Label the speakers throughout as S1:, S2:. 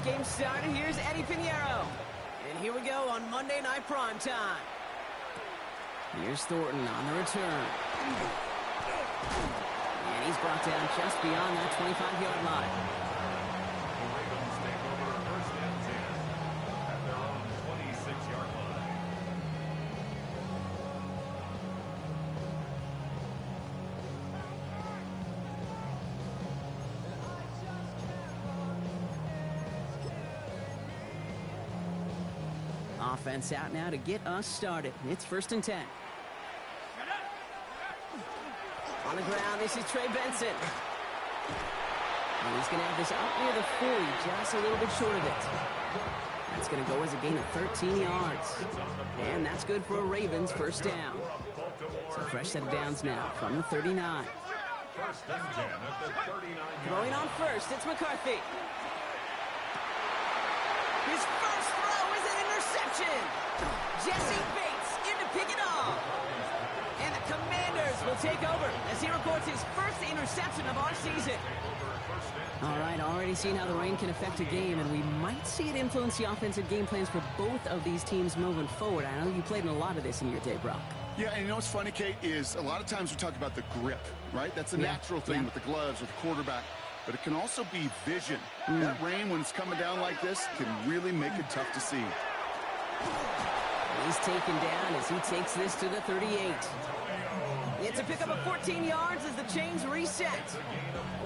S1: this game started. Here's Eddie Pinheiro. And here we go on Monday Night Primetime. Here's Thornton on the return. And he's brought down just beyond that 25-yard line.
S2: The Ravens take over first and 10 at their own 26-yard line.
S1: Offense out now to get us started. It's first and 10. On the ground, this is Trey Benson. And he's going to have this up near the 40, just a little bit short of it. That's going to go as a gain of 13 yards. And that's good for a Ravens first down. So fresh set of downs now from the 39.
S2: First and 10 at the 39.
S1: Throwing on first, it's McCarthy. His first throw is an interception. Jesse Bates in to pick it off. And the Commanders will take over as he records his first interception of our season. All right, already seen how the rain can affect a game, and we might see it influence the offensive game plans for both of these teams moving forward. I know you played in a lot of this in your day, Brock.
S3: Yeah, and you know what's funny, Kate, is a lot of times we talk about the grip, right? That's a natural thing with the gloves, with the quarterback. But it can also be vision. That rain, when it's coming down like this, can really make it tough to see.
S1: He's taken down as he takes this to the 38. It's a pickup of 14 yards as the chains reset.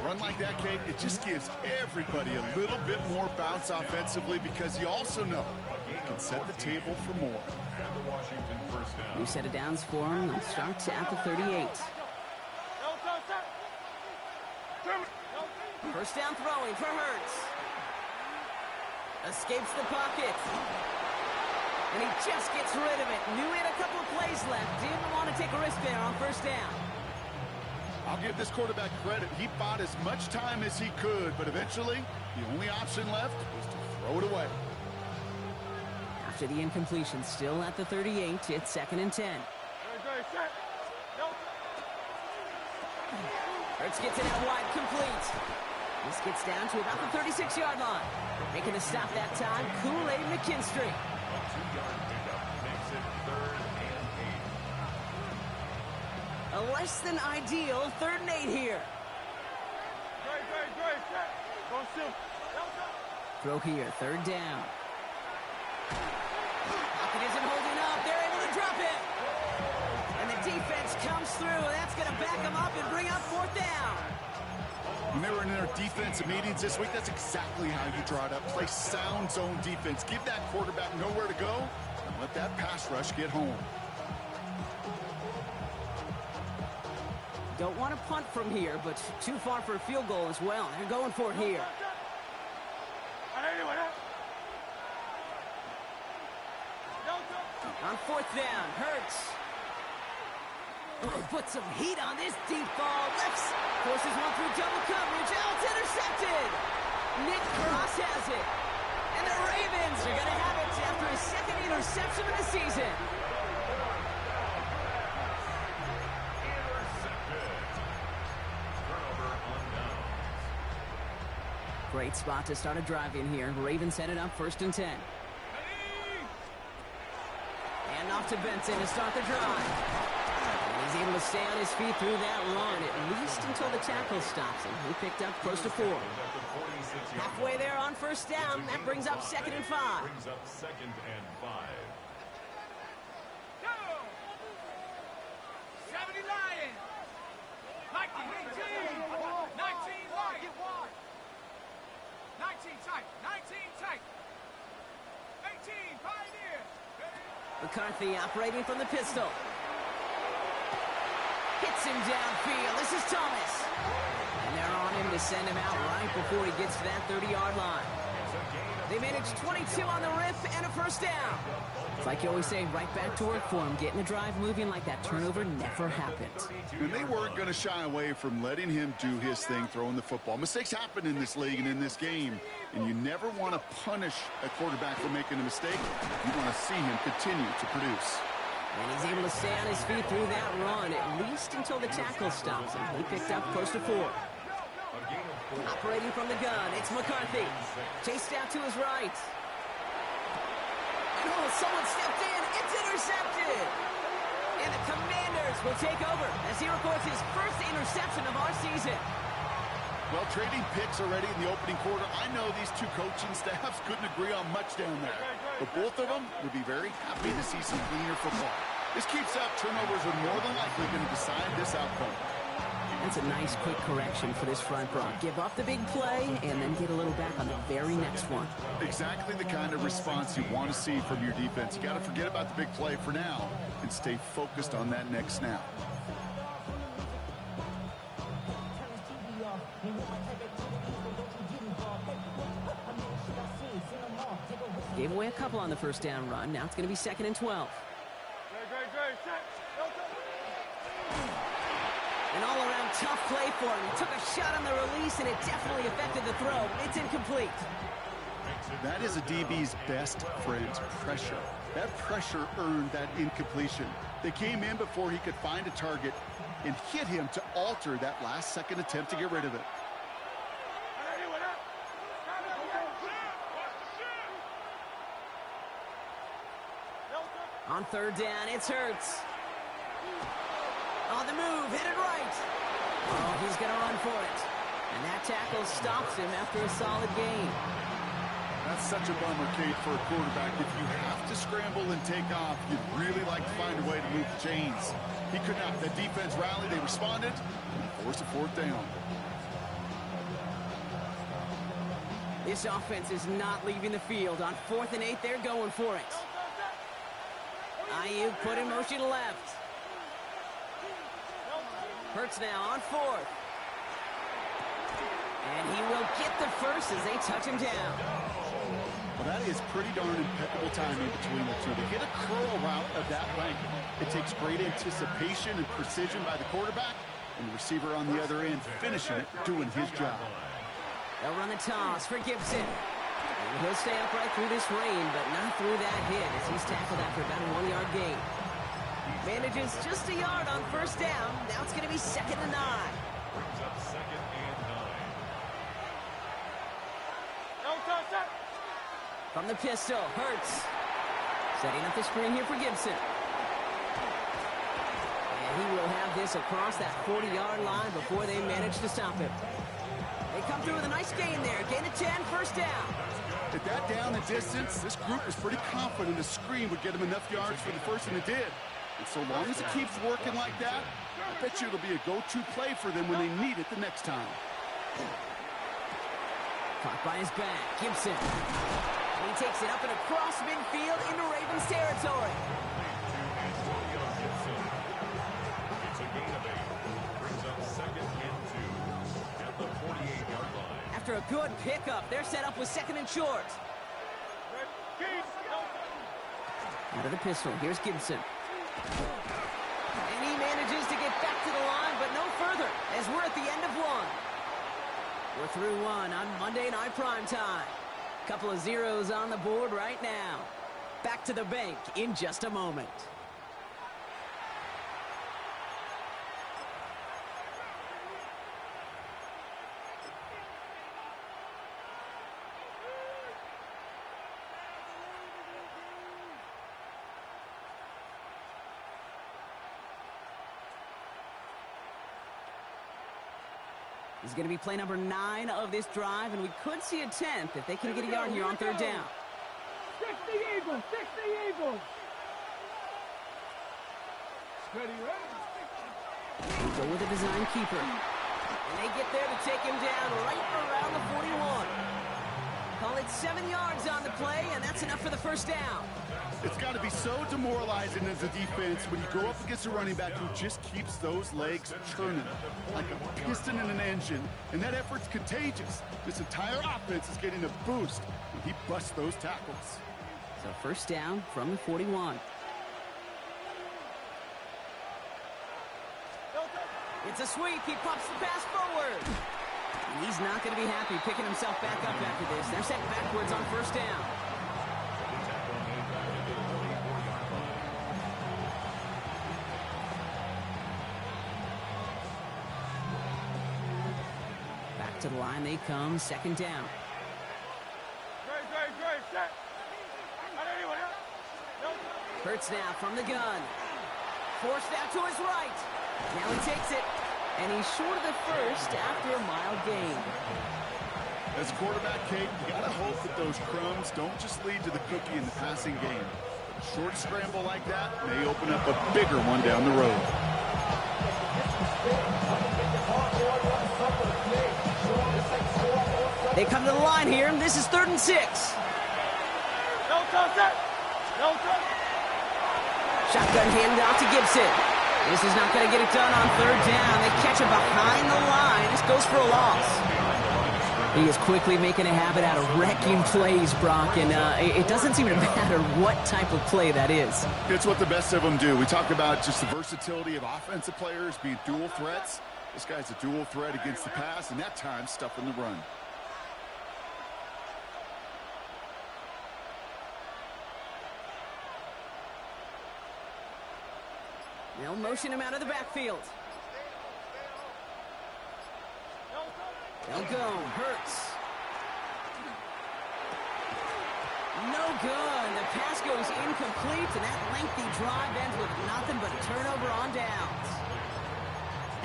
S3: A run like that, Kate, it just gives everybody a little bit more bounce offensively because you also know you can set the table for more.
S1: New set of downs for him. It starts at the 38. First down throwing for Hurts. Escapes the pocket. And he just gets rid of it. Knew he had a couple of plays left. Didn't want to take a risk there on first down.
S3: I'll give this quarterback credit. He bought as much time as he could, but eventually, the only option left was to throw it away.
S1: After the incompletion, still at the 38, it's second and 10. Hurts gets it out wide, complete. This gets down to about the 36-yard line. Making a stop that time, Kool-Aid McKinstry.
S2: A 2-yard pickup makes it third and 8.
S1: A less than ideal third and 8 here. Throw here, third down. Pocket isn't holding up. They're able to drop it. And the defense comes through. That's going to back them up and bring up fourth down.
S3: When they were in their defensive meetings this week, that's exactly how you draw it up. Play sound zone defense. Give that quarterback nowhere to go and let that pass rush get home.
S1: Don't want to punt from here, but too far for a field goal as well. They're going for it here. On fourth down, Hurts. Put some heat on this deep ball. Lefts. Forces one through double coverage. Oh, it's intercepted. Nick Cross has it. And the Ravens are going to have it after his second interception of the season. Great spot to start a drive in here. Ravens set it up first and 10. And off to Benson to start the drive. And he's able to stay on his feet through that run, at least until the tackle stops him. He picked up close to 4. Halfway there on first down. That brings up second and 5.
S2: Brings up second and 5.
S4: Go! 70 Lions! 19, 19 Lions! 19 tight, 19 tight. 18 Pioneer.
S1: McCarthy operating from the pistol. Hits him downfield. This is Thomas. And they're on him to send him out right before he gets to that 30-yard line. They managed 22 on the rip and a first down. It's like you always say, right back to work for him. Getting the drive moving like that turnover never happened.
S3: And they weren't going to shy away from letting him do his thing, throwing the football. Mistakes happen in this league and in this game, and you never want to punish a quarterback for making a mistake. You want to see him continue to produce.
S1: And he's able to stay on his feet through that run, at least until the tackle stops him. He picked up close to 4.
S2: A gain of 4.
S1: Operating from the gun, it's McCarthy. Chased out to his right. And oh, someone stepped in. It's intercepted. And the Commanders will take over as he records his first interception of our season.
S3: Well, trading picks already in the opening quarter. I know these two coaching staffs couldn't agree on much down there. But both of them would be very happy to see some cleaner football. This keeps up. Turnovers are more than likely going to decide this outcome.
S1: That's a nice quick correction for this front row. Give up the big play and then get a little back on the very next one.
S3: Exactly the kind of response you want to see from your defense. You got to forget about the big play for now and stay focused on that next snap.
S1: Gave away a couple on the first down run. Now it's going to be 2nd and 12. An all-around tough play for him. He took a shot on the release, and it definitely affected the throw. It's incomplete.
S3: That is a DB's best friend, pressure. That pressure earned that incompletion. They came in before he could find a target and hit him to alter that last-second attempt to get rid of it.
S1: On 3rd down, it's Hurts. On the move, hit it right. Oh, he's going to run for it. And that tackle stops him after a solid gain.
S3: That's such a bummer, Kate, for a quarterback. If you have to scramble and take off, you'd really like to find a way to move the chains. He could not. The defense rallied, they responded, and forced a 4th down.
S1: This offense is not leaving the field. On 4th and 8, they're going for it. Ayuk put in motion left. Hurts now on 4th. And he will get the first as they touch him down.
S3: Well, that is pretty darn impeccable timing between the two. To hit a curl route of that length, it takes great anticipation and precision by the quarterback, and the receiver on the other end finishing it, doing his job.
S1: They'll run the toss for Gibson. And he'll stay upright through this rain, but not through that hit as he's tackled after about a 1-yard gain. Manages just a yard on 1st down. Now it's going to be 2nd and 9.
S2: Brings up 2nd and 9.
S1: From the pistol, Hurts. Setting up the screen here for Gibson. And he will have this across that 40-yard line before they manage to stop him. They come through with a nice gain there. Gain of 10, 1st down.
S3: At that down and distance, this group was pretty confident a screen would get them enough yards for the first, and it did. And so long as it keeps working like that, I bet you it'll be a go-to play for them when they need it the next time.
S1: Caught by his back, Gibson. And he takes it up and across midfield into Ravens territory.
S2: It's a gain of 8. Brings up 2nd and 2 at the 48-yard line.
S1: After a good pickup, they're set up with 2nd and short. Out of the pistol, here's Gibson. And he manages to get back to the line, but no further, as we're at the end of 1. We're through 1 on Monday Night Primetime. Couple of zeros on the board right now. Back to the bank in just a moment. This is going to be play number 9 of this drive, and we could see a 10th if they can get a yard here on 3rd down.
S4: 60 Eagles, 60 Eagles. Steady, ready?
S1: They go with a design keeper. And they get there to take him down right around the 41. Call it 7 yards on the play, and that's enough for the 1st down.
S3: It's got to be so demoralizing as a defense when you go up against a running back who just keeps those legs churning like a piston in an engine, and that effort's contagious. This entire offense is getting a boost when he busts those tackles.
S1: So 1st down from the 41. It's a sweep. He pops the pass forward. And he's not going to be happy picking himself back up after this. They're sent backwards on 1st down. to the line they come, second down. Hurts now from the gun. Forced out to his right. Now he takes it. And he's short of the first after a mild gain.
S3: As quarterback, Kate, you got to hope that those crumbs don't just lead to the cookie in the passing game. A short scramble like that may open up a bigger one down the road.
S1: They come to the line here, and this is 3rd and 6. Shotgun handoff to Gibson. This is not going to get it done on 3rd down. They catch it behind the line. This goes for a loss. He is quickly making a habit out of wrecking plays, Brock, and it doesn't seem to matter what type of play that is.
S3: It's what the best of them do. We talk about just the versatility of offensive players being dual threats. This guy's a dual threat against the pass, and that time stuffing the run.
S1: They'll motion him out of the backfield. They'll go. Hurts. No good. The pass goes incomplete, and that lengthy drive ends with nothing but a turnover on downs.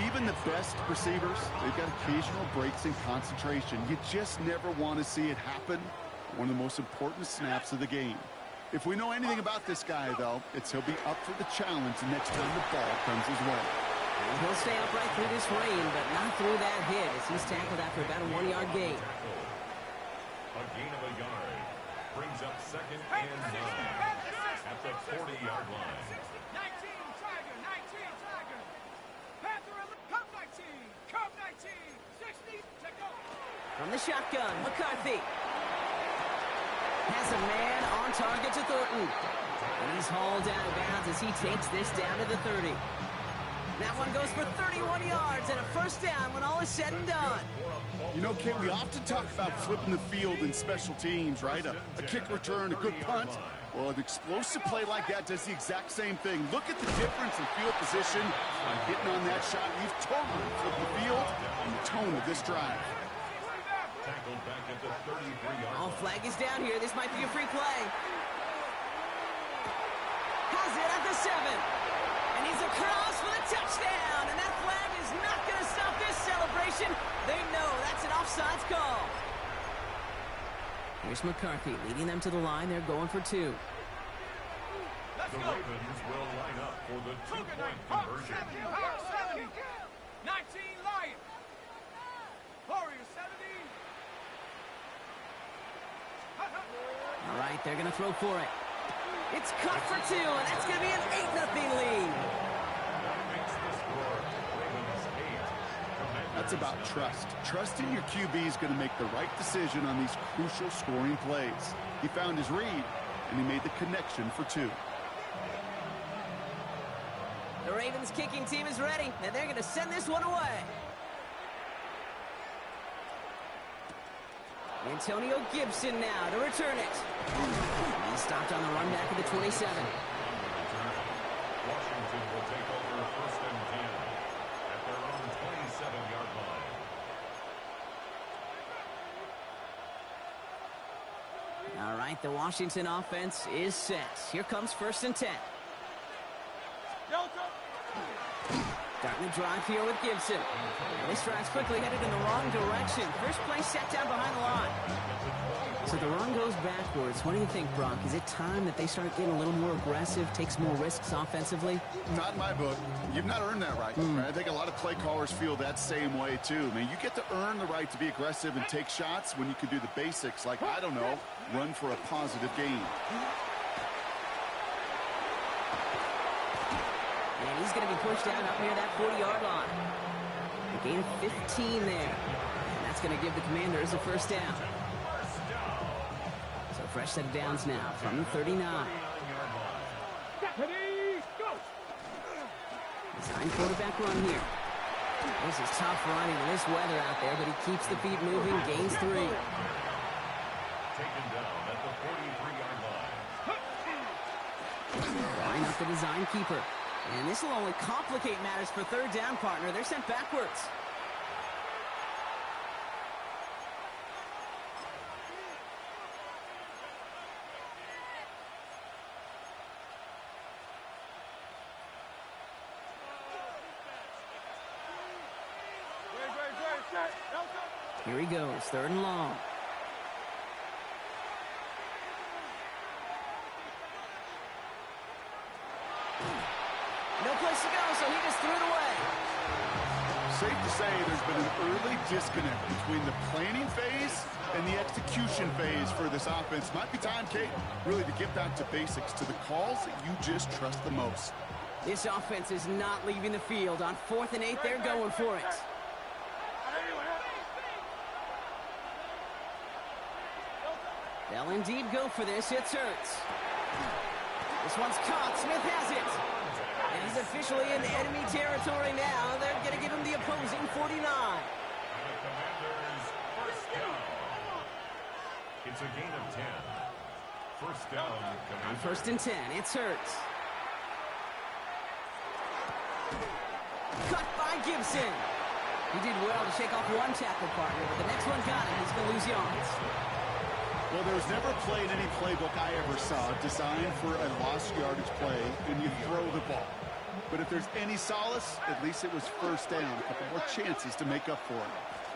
S3: Even the best receivers, they've got occasional breaks in concentration. You just never want to see it happen. One of the most important snaps of the game. If we know anything about this guy, though, it's he'll be up for the challenge the next time the ball comes his way.
S1: And he'll stay upright through this rain, but not through that hit as he's tackled after about a 1-yard gain.
S2: A gain of a yard brings up 2nd and 9 at the 40-yard line.
S4: 19, Tiger, 19, Tiger. Panther, come 19, come 19, 60, take over.
S1: From the shotgun, McCarthy has a man on target to Thornton. And he's hauled out of bounds as he takes this down to the 30. That one goes for 31 yards and a first down when all is said and done.
S3: You know, Kate, we often talk about flipping the field in special teams, right? A kick return, a good punt. Well, an explosive play like that does the exact same thing. Look at the difference in field position by hitting on that shot. We've totally flipped the field and the tone of this drive.
S2: Tackled back at the 33-yard line.
S1: Oh, flag is down here. This might be a free play. Has it at the 7. And he's across for the touchdown. And that flag is not going to stop this celebration. They know that's an offsides call. Here's McCarthy leading them to the line. They're going for 2.
S2: The Ravens will line up for the 2-point conversion.
S4: 19, Lion. Warriors 17.
S1: All right, they're going to throw for it. It's cut for 2, and that's going to be an 8-0 lead.
S2: Makes the score Ravens 8.
S3: That's about trust. Trusting your QB is going to make the right decision on these crucial scoring plays. He found his read, and he made the connection for 2.
S1: The Ravens kicking team is ready, and they're going to send this one away. Antonio Gibson now to return it. He's stopped on the run back at the 27.
S2: Washington will take over 1st and 10 at their own 27-yard line.
S1: All right, the Washington offense is set. Here comes 1st and 10. Starting the drive here with Gibson. And this drive's quickly headed in the wrong direction. First play set down behind the line. So the run goes backwards. What do you think, Brock? Is it time that they start getting a little more aggressive, take some more risks offensively?
S3: Not in my book. You've not earned that right. I think a lot of play callers feel that same way, too. I mean, you get to earn the right to be aggressive and take shots when you can do the basics, like, I don't know, run for a positive gain.
S1: And he's going to be pushed out up near that 40-yard line. A gain of 15 there. And that's going to give the Commanders a first down. So fresh set of downs now from the 39.
S4: Deputy, go!
S1: Design quarterback run here. This is tough running in this weather out there, but he keeps the feet moving, gains 3.
S2: Taken down at the 43-yard line.
S1: Line up the design keeper. And this will only complicate matters for 3rd down, partner. They're sent backwards. Here he goes, 3rd and long. No place to go, so he just threw it away.
S3: Safe to say there's been an early disconnect between the planning phase and the execution phase for this offense. Might be time, Kate, really to get back to basics, to the calls that you just trust the most.
S1: This offense is not leaving the field. On 4th and 8, they're going for it. They'll indeed go for this. It's Hurts. This one's caught. Smith has it. And he's officially in enemy territory now. They're going to give him the opposing 49.
S2: The Commanders' first down. It's a gain of 10. First down,
S1: On
S2: Commanders.
S1: 1st and 10, it's Hurts. Cut by Gibson. He did well to shake off one tackle partner, but the next one got him. He's going to lose yards.
S3: Well, there was never a play in any playbook I ever saw designed for a lost yardage play when you throw the ball. But if there's any solace, at least it was first down. A couple more chances to make up for it.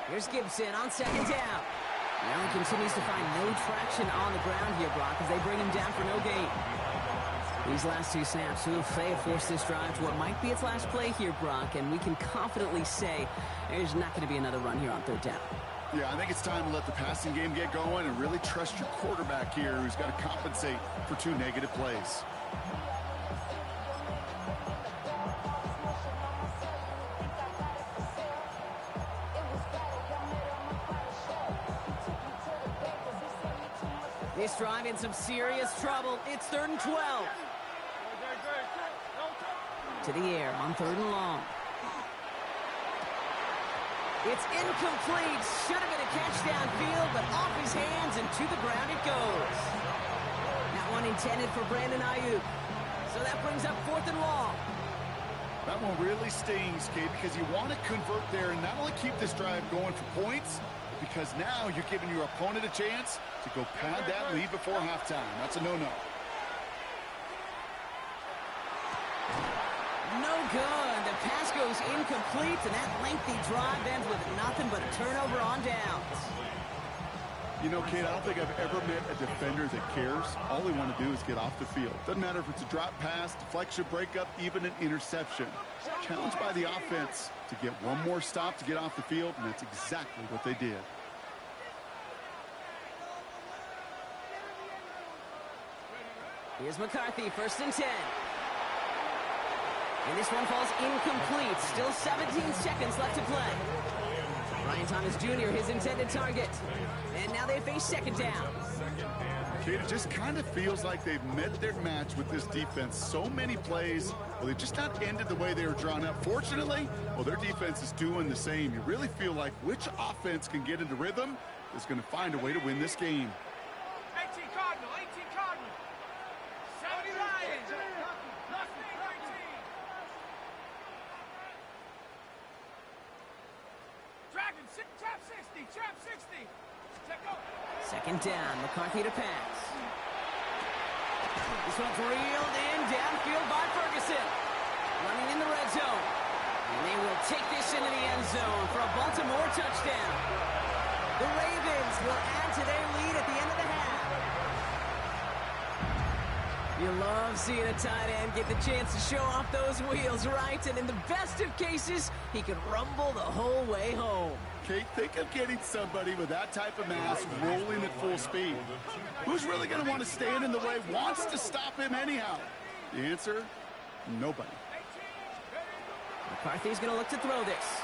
S1: Here's Gibson on 2nd down. Now he continues to find no traction on the ground here, Brock, as they bring him down for no gain. These last 2 snaps, they have forced this drive to what might be its last play here, Brock, and we can confidently say there's not going to be another run here on 3rd down.
S3: Yeah, I think it's time to let the passing game get going and really trust your quarterback here, who's got to compensate for 2 negative plays.
S1: This drive in some serious trouble. It's 3rd and 12. To the air on 3rd and long. It's incomplete. Should have been a catch downfield, but off his hands and to the ground it goes. That one intended for Brandon Ayuk. So that brings up 4th and long.
S3: That one really stings, Kate, because you want to convert there and not only keep this drive going for points, because now you're giving your opponent a chance to go pad that lead before halftime. That's a no-no.
S1: No good. The pass goes incomplete, and that lengthy drive ends with nothing but a turnover on downs.
S3: You know, Kate, I don't think I've ever met a defender that cares. All they want to do is get off the field. Doesn't matter if it's a drop pass, deflection, breakup, even an interception. Challenged by the offense to get one more stop to get off the field, and that's exactly what they did.
S1: Here's McCarthy, 1st and 10. And this one falls incomplete. Still 17 seconds left to play. Ryan Thomas Jr., his intended target. And now they face 2nd down.
S3: Kate, it just kind of feels like they've met their match with this defense. So many plays, well, they've just not ended the way they were drawn up. Fortunately, well, their defense is doing the same. You really feel like which offense can get into rhythm is going to find a way to win this game.
S4: 18 Cardinal, 18 Cardinal. 70 Lions. Nothing, 19. Dragon, trap 60, trap 60. Check out.
S1: 2nd down, McCarthy to pass. This one's reeled in downfield by Ferguson. Running in the red zone. And they will take this into the end zone for a Baltimore touchdown. The Ravens will add to their lead at the end of the half. You love seeing a tight end get the chance to show off those wheels, right? And in the best of cases, he could rumble the whole way home.
S3: Kate, think of getting somebody with that type of mass rolling at full speed. Who's really going to want to stand in the way, wants to stop him anyhow? The answer, nobody.
S1: McCarthy's going to look to throw this.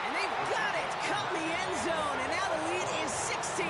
S1: And they've got it! Caught in the end zone, and now the lead is 16-0.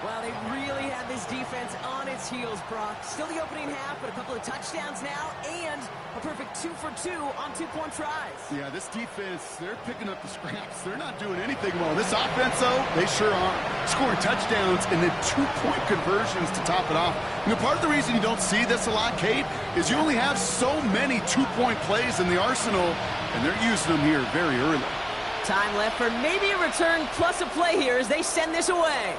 S1: Well, they really had this defense on its heels, Brock. Still the opening half, but a couple of touchdowns now, and a perfect 2 for 2 on 2-point tries.
S3: Yeah, this defense, they're picking up the scraps. They're not doing anything well. This offense, though, they sure are. Scoring touchdowns and then 2-point conversions to top it off. You know, part of the reason you don't see this a lot, Kate, is you only have so many 2-point plays in the arsenal, and they're using them here very early.
S1: Time left for maybe a return plus a play here as they send this away.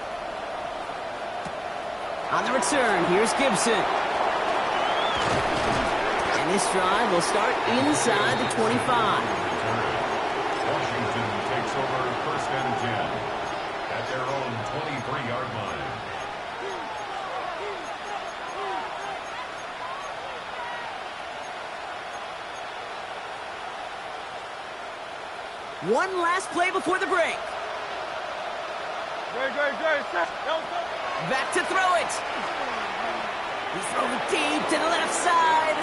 S1: On the return, here's Gibson. And this drive will start inside the 25. One last play before the break. Back to throw it. He's throwing deep to the left side.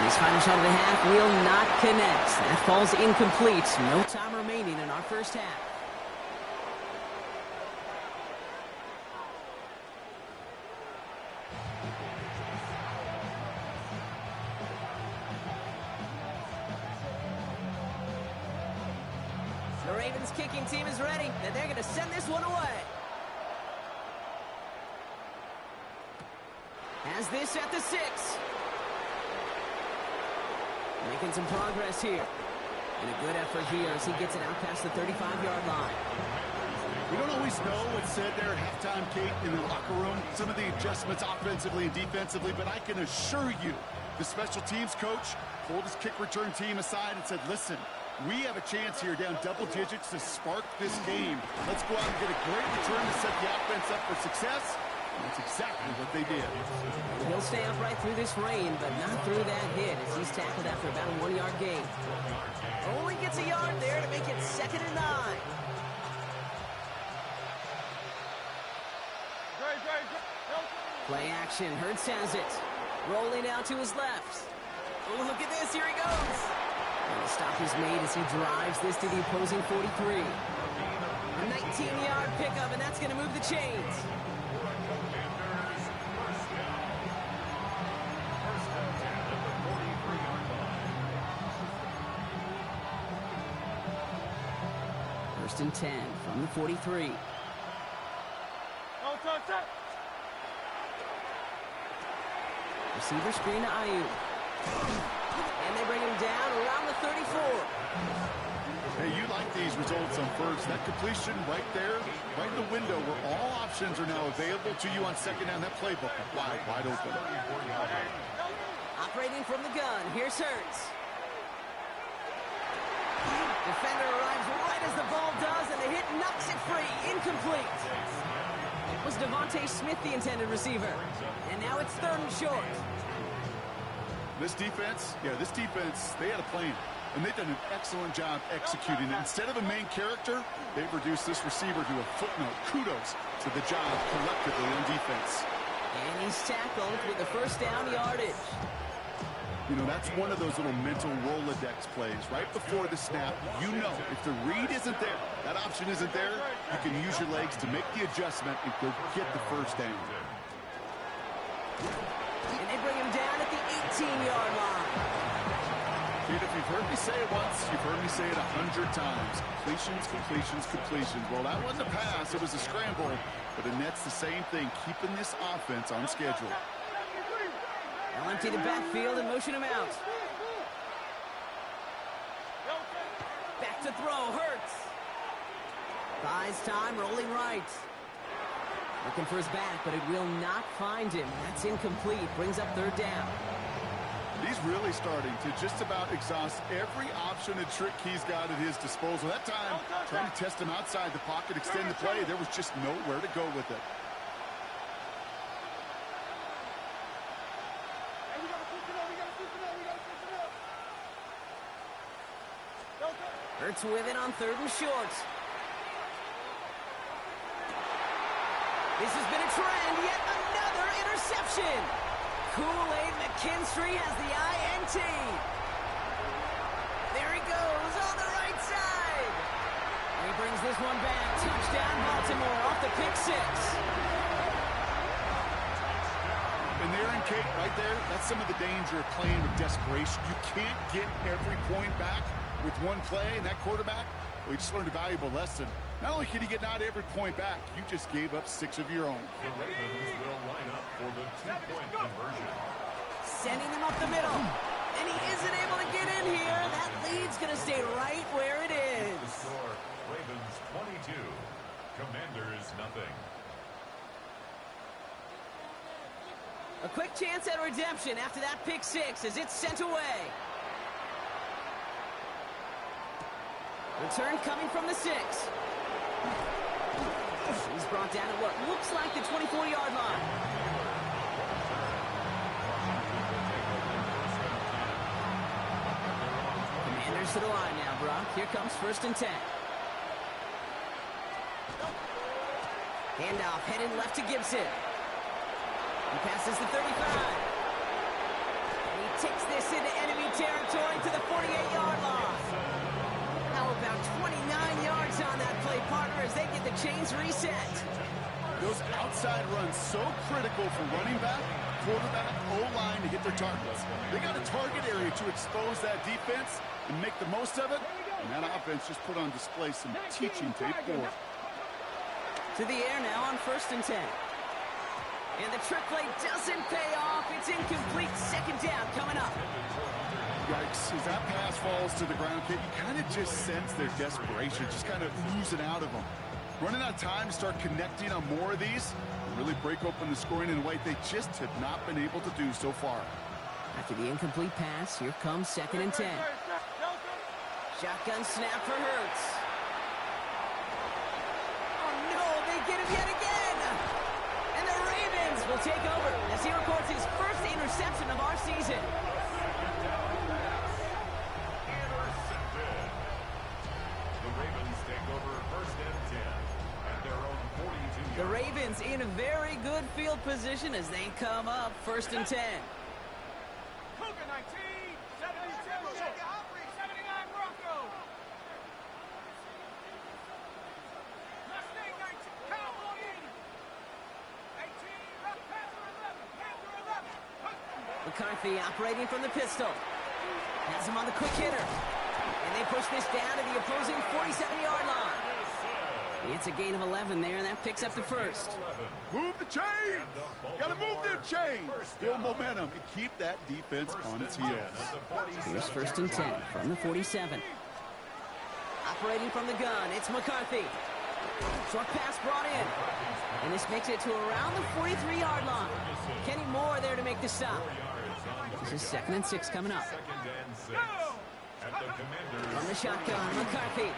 S1: His final shot of the half will not connect. That falls incomplete. No time remaining in our first half. The Ravens kicking team is ready, and they're going to send this one away. Has this at the 6. Making some progress here. And a good effort here as he gets it out past the 35-yard line.
S3: We don't always know what's said there at halftime, Kate, in the locker room. Some of the adjustments offensively and defensively, but I can assure you the special teams coach pulled his kick return team aside and said, listen, we have a chance here down double digits to spark this game. Let's go out and get a great return to set the offense up for success. And that's exactly what they did.
S1: He'll stay upright through this rain, but not through that hit as he's tackled after about a 1-yard gain. Only gets a yard there to make it 2nd and 9. Play action. Hurts has it. Rolling out to his left. Oh, look at this. Here he goes. And the stop is made as he drives this to the opposing 43. A 19-yard pickup, and that's going to move the chains. First and 10 from the 43. Receiver screen to Ayuk. And they bring him down around the 34.
S3: Hey, you like these results on first. That completion right there, right in the window where all options are now available to you on second down. That playbook wide open.
S1: Operating from the gun. Here's Hurts. Defender arrives right as the ball does, and the hit knocks it free. Incomplete. It was Devontae Smith, the intended receiver. And now it's 3rd and short.
S3: This defense, they had a plan. And they've done an excellent job executing it. Instead of a main character, they've reduced this receiver to a footnote. Kudos to the job collectively on defense.
S1: And he's tackled with the first down yardage.
S3: You know, that's one of those little mental Rolodex plays. Right before the snap, you know if the read isn't there, that option isn't there, you can use your legs to make the adjustment and go get the first down.
S1: And they bring him down at the 18-yard line.
S3: Kid, if you've heard me say it once, you've heard me say it 100 times. Completions, completions, completions. Well, that wasn't a pass. It was a scramble. But it nets the same thing, keeping this offense on schedule.
S1: They'll empty the backfield and motion him out. Back to throw. Hurts. Buys time, rolling right. Looking for his back, but it will not find him. That's incomplete. Brings up 3rd down.
S3: He's really starting to just about exhaust every option and trick he's got at his disposal. That time, trying to test him outside the pocket, extend the play, there was just nowhere to go with it.
S1: Hurts with it on 3rd and short. This has been a trend, yet another interception. Kool-Aid McKinstry has the INT. There he goes on the right side. And he brings this one back. Touchdown Baltimore off the pick 6.
S3: And there in Kate, right there, that's some of the danger of playing with desperation. You can't get every point back with one play, and that quarterback, well, he just learned a valuable lesson. Not only can he get not every point back, you just gave up 6 of your own.
S2: The Ravens will line up for the 2-point conversion.
S1: Sending him up the middle. And he isn't able to get in here. That lead's going to stay right where it is.
S2: The score, Ravens 22, Commanders nothing.
S1: A quick chance at redemption after that pick 6 as it's sent away. Return coming from the 6. He's brought down at what looks like the 24-yard line. Commanders to the line now, Brock. Here comes 1st and 10. Handoff, headed left to Gibson. He passes the 35. And he takes this into enemy territory to the 48-yard line. Now about 29 yards on that play, partner, as they get the chains reset.
S3: Those outside runs so critical for running back, quarterback, O-line to hit their targets. They got a target area to expose that defense and make the most of it. And that offense just put on display some teaching tape for it.
S1: To the air now on 1st and 10. And the trick play doesn't pay off. It's incomplete. 2nd down coming up.
S3: Yikes. As that pass falls to the ground, you kind of just sense their desperation, just kind of oozing out of them. Running out of time to start connecting on more of these, and really break open the scoring in a way they just have not been able to do so far.
S1: After the incomplete pass, here comes 2nd and 10. Shotgun snap for Hurts. Oh no, they get him yet again! And the Ravens will take over as he records his first interception of our season.
S2: Intercepted. The Ravens take over 1st and 10 at their own 42.
S1: The Ravens in a very good field position as they come up 1st and 10.
S4: Cougar 19, 72, 79 Broncos. Mustang 19, Cowboy 80. 18, Panther 11, Panther 11.
S1: McCarthy operating from the pistol. Has him on the quick hitter. And they push this down to the opposing 47-yard line. It's a gain of 11 there, and that picks up the 1st.
S3: Move the chains! Gotta move them chains! Build momentum and keep that defense on its heels.
S1: Here's 1st and 10 from the 47. Operating from the gun, it's McCarthy. Short pass brought in. And this makes it to around the 43-yard line. Kenny Moore there to make the stop. This is 2nd and 6 coming up.
S2: 2nd and 6 at the Commanders.
S1: From the shotgun, McCarthy.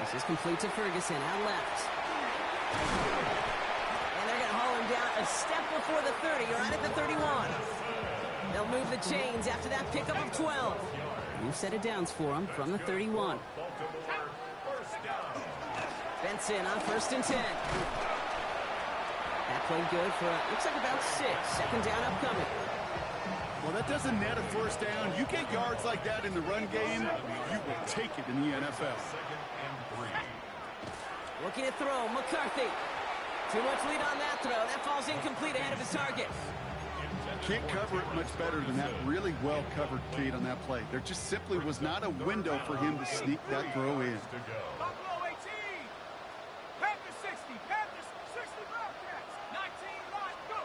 S1: This is complete to Ferguson, out left. And they're going to haul him down a step before the 30, right at the 31. They'll move the chains after that pickup of 12. New set of downs for him from the 31. Benson on 1st and 10. That played good for, looks like about 6. 2nd down upcoming.
S3: Well, that doesn't net a 1st down. You get yards like that in the run game, you will take it in the NFL.
S2: 2nd and 3.
S1: Looking to throw, McCarthy. Too much lead on that throw. That falls incomplete ahead of his target.
S3: Can't cover it much better than that really well-covered Cade on that play. There just simply was not a window for him to sneak that throw in.
S4: Buffalo 18, Panthers 60, Panthers 60 Bobcats, 19 line, go.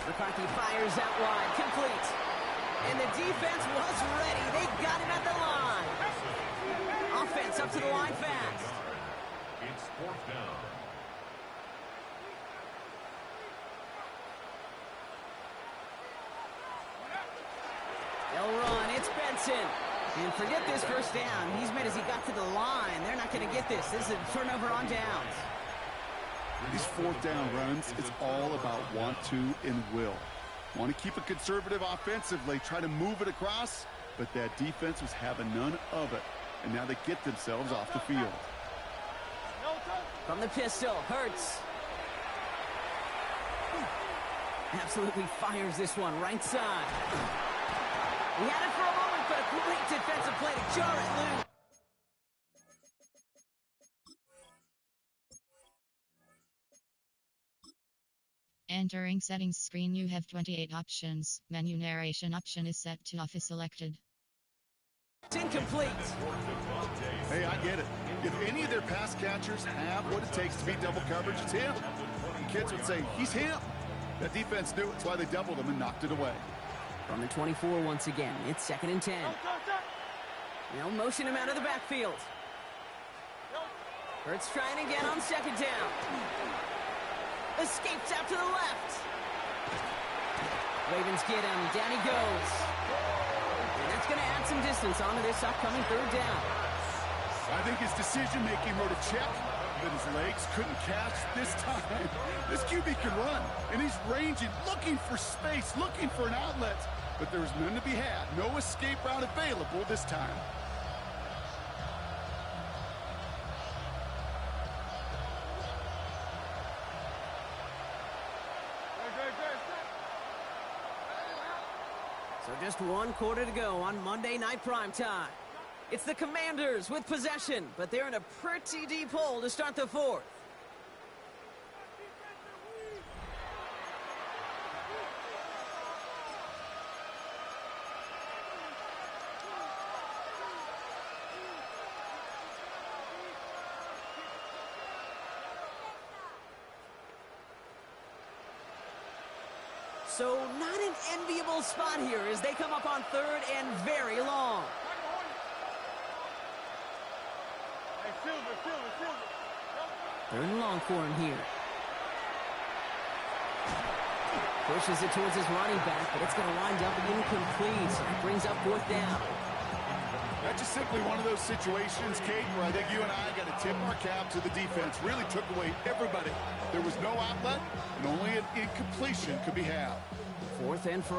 S1: McCarthy fires out wide, complete. And the defense was ready. They got him at the line. Offense up to the line fast.
S2: It's 4th down.
S1: They'll run. It's Benson. And forget this 1st down. He's made as he got to the line. They're not going to get this. This is a turnover on downs.
S3: These 4th down runs, it's all about want to and will. Want to keep it conservative offensively, try to move it across, but that defense was having none of it. And now they get themselves off the field.
S1: From the pistol, Hurts. Absolutely fires this one right side. He had it for a moment, but a great defensive play to jar it loose.
S5: Entering settings screen, you have 28 options. Menu narration option is set to office selected.
S1: It's incomplete.
S3: Hey, I get it. If any of their pass catchers have what it takes to beat double coverage, it's him. And kids would say, he's him. That defense knew it. That's why they doubled him and knocked it away.
S1: From the 24 once again, it's 2nd and 10. They'll motion him out of the backfield. Hurts trying again on 2nd down. Escapes out to the left. Ravens get him. Down he goes. And that's going to add some distance onto this upcoming 3rd down.
S3: I think his decision-making wrote a check that his legs couldn't catch this time. This QB can run, and he's ranging, looking for space, looking for an outlet. but there was none to be had. No escape route available this time.
S1: So just 1 quarter to go on Monday Night Primetime. It's the Commanders with possession, but they're in a pretty deep hole to start the fourth. So not an enviable spot here as they come up on 3rd and very long. Third and long for him here. Pushes it towards his running back, but it's going to wind up incomplete. So it brings up 4th down.
S3: That's just simply one of those situations, Kate, where I think you and I got to tip our cap to the defense. Really took away everybody. There was no outlet, and only an incompletion could be had.
S1: 4th and for